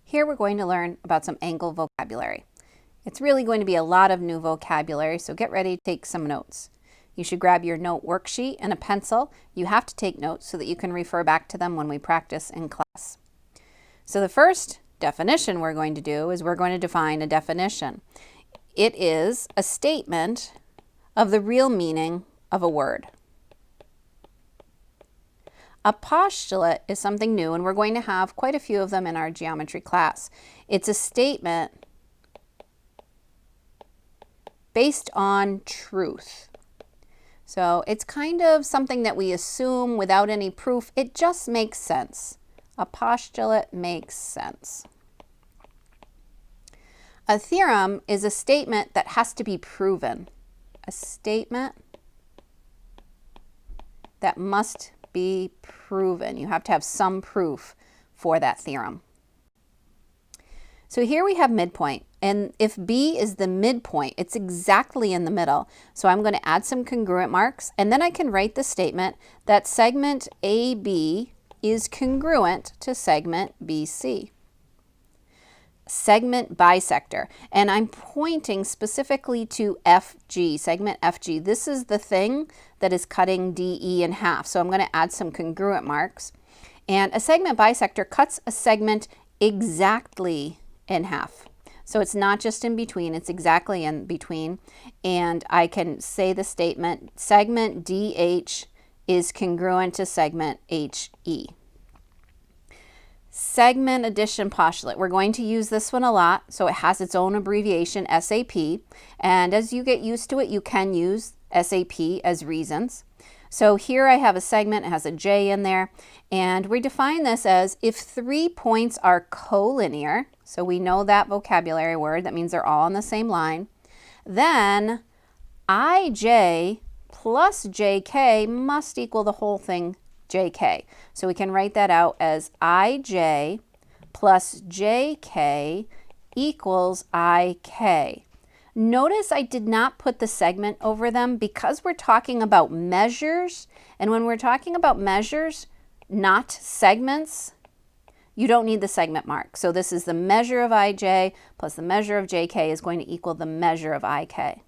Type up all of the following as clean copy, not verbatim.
Here we're going to learn about some angle vocabulary. It's really going to be a lot of new vocabulary, so get ready to take some notes. You should grab your note worksheet and a pencil. You have to take notes so that you can refer back to them when we practice in class. So the first definition we're going to do is we're going to define a definition. It is a statement of the real meaning of a word. A postulate is something new, and we're going to have quite a few of them in our geometry class. It's a statement based on truth. So it's kind of something that we assume without any proof. It just makes sense. A postulate makes sense. A theorem is a statement that has to be proven. A statement that must be proven. You have to have some proof for that theorem. So here we have midpoint, and if B is the midpoint, it's exactly in the middle. So I'm going to add some congruent marks, and then I can write the statement that segment AB is congruent to segment BC. Segment bisector, and I'm pointing specifically to FG, segment FG. This is the thing that is cutting DE in half. So I'm going to add some congruent marks. And a segment bisector cuts a segment exactly in half. So it's not just in between, it's exactly in between. And I can say the statement, segment DH is congruent to segment HE. Segment addition postulate. We're going to use this one a lot, so it has its own abbreviation, SAP. And as you get used to it, you can use SAP as reasons. So here I have a segment, it has a J in there, and we define this as if 3 points are collinear, so we know that vocabulary word, that means they're all on the same line, then IJ plus JK must equal the whole thing JK. So we can write that out as IJ plus JK equals IK. Notice I did not put the segment over them because we're talking about measures, and when we're talking about measures, not segments, you don't need the segment mark. So this is the measure of IJ plus the measure of JK is going to equal the measure of IK.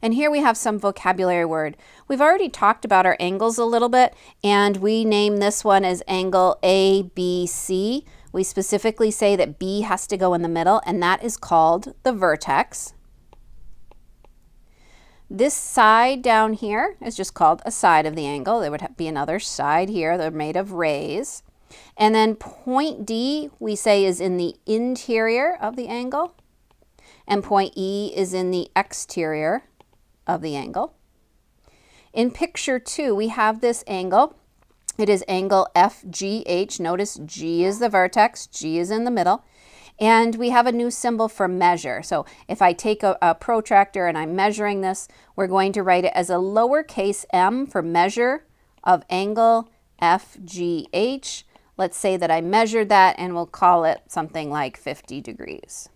And here we have some vocabulary word. We've already talked about our angles a little bit, and we name this one as angle ABC. We specifically say that B has to go in the middle, and that is called the vertex. This side down here is just called a side of the angle. There would be another side here. They're made of rays. And then point D we say is in the interior of the angle, and point E is in the exterior of the angle. In picture 2, we have this angle. It is angle FGH. Notice G is the vertex, G is in the middle. And we have a new symbol for measure. So if I take a protractor and I'm measuring this, we're going to write it as a lowercase m for measure of angle FGH. Let's say that I measured that, and we'll call it something like 50 degrees.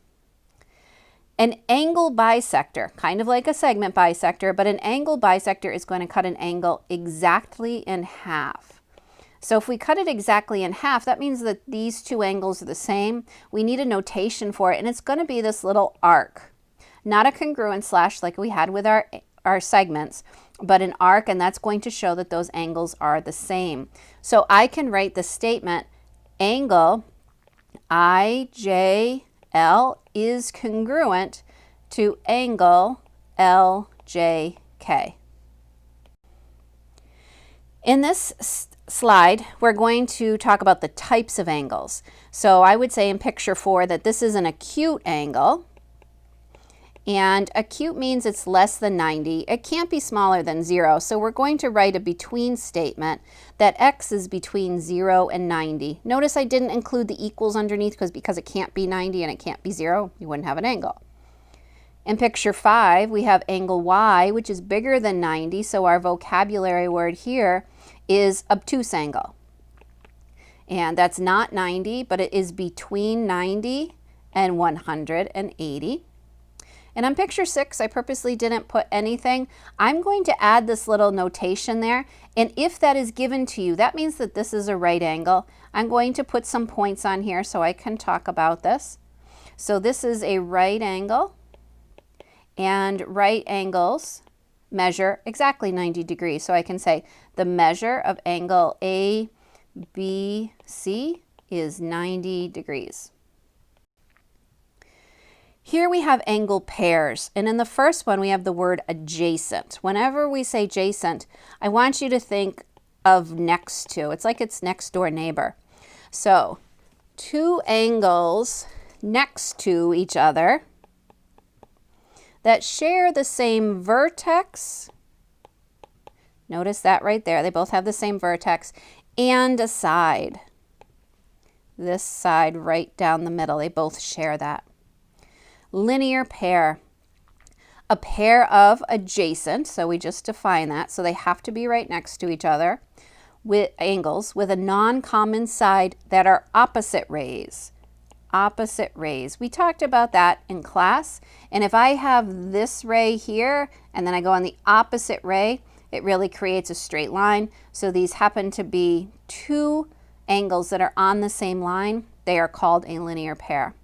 An angle bisector, kind of like a segment bisector, but an angle bisector is going to cut an angle exactly in half. So if we cut it exactly in half, that means that these two angles are the same. We need a notation for it, and it's going to be this little arc. Not a congruent slash like we had with our segments, but an arc, and that's going to show that those angles are the same. So I can write the statement, angle IJL is congruent to angle LJK. In this slide, we're going to talk about the types of angles. So I would say in picture 4 that this is an acute angle, and acute means it's less than 90. It can't be smaller than 0, so we're going to write a between statement that x is between 0 and 90. Notice I didn't include the equals underneath because it can't be 90 and it can't be 0. You wouldn't have an angle. In picture 5, we have angle y, which is bigger than 90, so our vocabulary word here is obtuse angle. And that's not 90, but it is between 90 and 180. And on picture 6, I purposely didn't put anything. I'm going to add this little notation there. And if that is given to you, that means that this is a right angle. I'm going to put some points on here so I can talk about this. So this is a right angle, and right angles measure exactly 90 degrees. So I can say the measure of angle ABC is 90 degrees. Here we have angle pairs, and in the first one we have the word adjacent. Whenever we say adjacent, I want you to think of next to. It's like it's next door neighbor. So two angles next to each other that share the same vertex. Notice that right there. They both have the same vertex and a side. This side right down the middle, they both share that. Linear pair. A pair of adjacent, so we just define that, so they have to be right next to each other, with angles with a non-common side that are opposite rays. Opposite rays. We talked about that in class, and if I have this ray here and then I go on the opposite ray, it really creates a straight line. So these happen to be two angles that are on the same line. They are called a linear pair.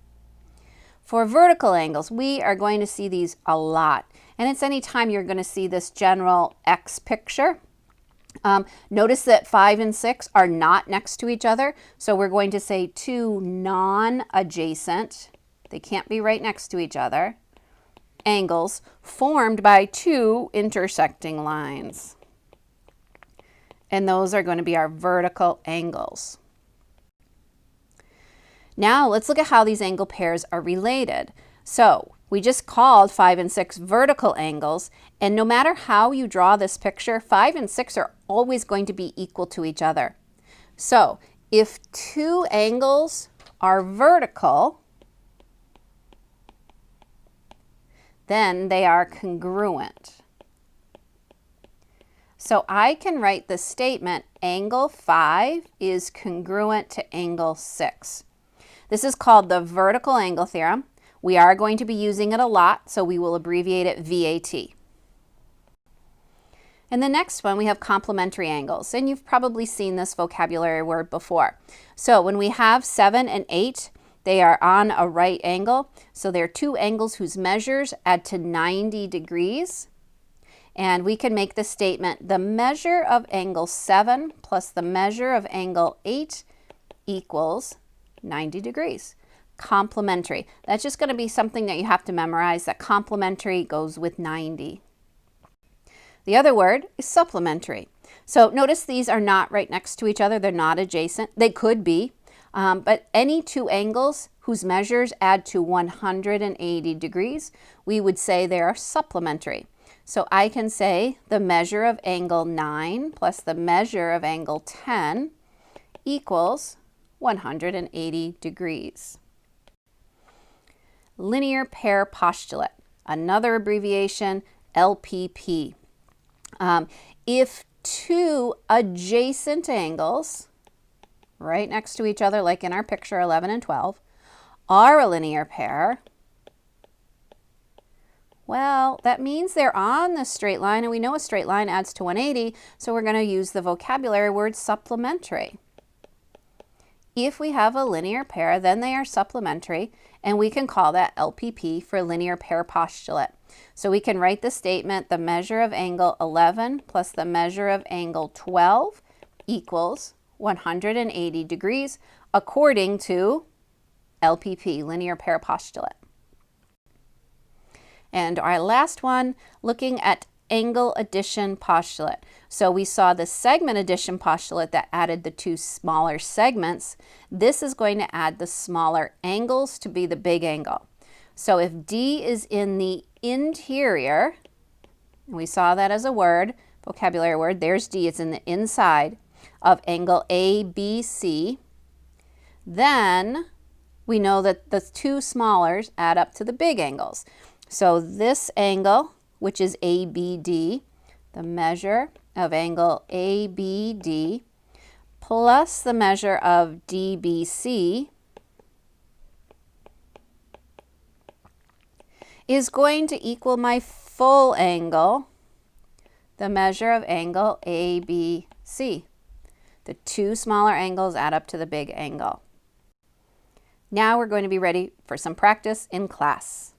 For vertical angles, we are going to see these a lot, and it's any time you're going to see this general X picture. Notice that 5 and 6 are not next to each other, so we're going to say two non-adjacent, they can't be right next to each other, angles formed by two intersecting lines. And those are going to be our vertical angles. Now let's look at how these angle pairs are related. So we just called 5 and 6 vertical angles, and no matter how you draw this picture, 5 and 6 are always going to be equal to each other. So if two angles are vertical, then they are congruent. So I can write the statement angle 5 is congruent to angle 6. This is called the vertical angle theorem. We are going to be using it a lot, so we will abbreviate it VAT. And the next one, we have complementary angles, and you've probably seen this vocabulary word before. So when we have 7 and 8, they are on a right angle, so they're two angles whose measures add to 90 degrees. And we can make the statement, the measure of angle 7 plus the measure of angle 8 equals 90 degrees. Complementary. That's just going to be something that you have to memorize, that complementary goes with 90. The other word is supplementary. So notice these are not right next to each other. They're not adjacent. They could be, but any two angles whose measures add to 180 degrees, we would say they are supplementary. So I can say the measure of angle 9 plus the measure of angle 10 equals 180 degrees. Linear pair postulate, another abbreviation, LPP. If two adjacent angles right next to each other, like in our picture 11 and 12, are a linear pair, well, that means they're on the straight line, and we know a straight line adds to 180, so we're going to use the vocabulary word supplementary. If we have a linear pair, then they are supplementary, and we can call that LPP for linear pair postulate. So we can write the statement, the measure of angle 11 plus the measure of angle 12 equals 180 degrees according to LPP, linear pair postulate. And our last one, looking at angle addition postulate. So we saw the segment addition postulate that added the two smaller segments. This is going to add the smaller angles to be the big angle. So if D is in the interior, and we saw that as a word, vocabulary word, there's D, it's in the inside of angle ABC, then we know that the two smallers add up to the big angles. So this angle, which is ABD, the measure of angle ABD plus the measure of DBC is going to equal my full angle, the measure of angle ABC. The two smaller angles add up to the big angle. Now we're going to be ready for some practice in class.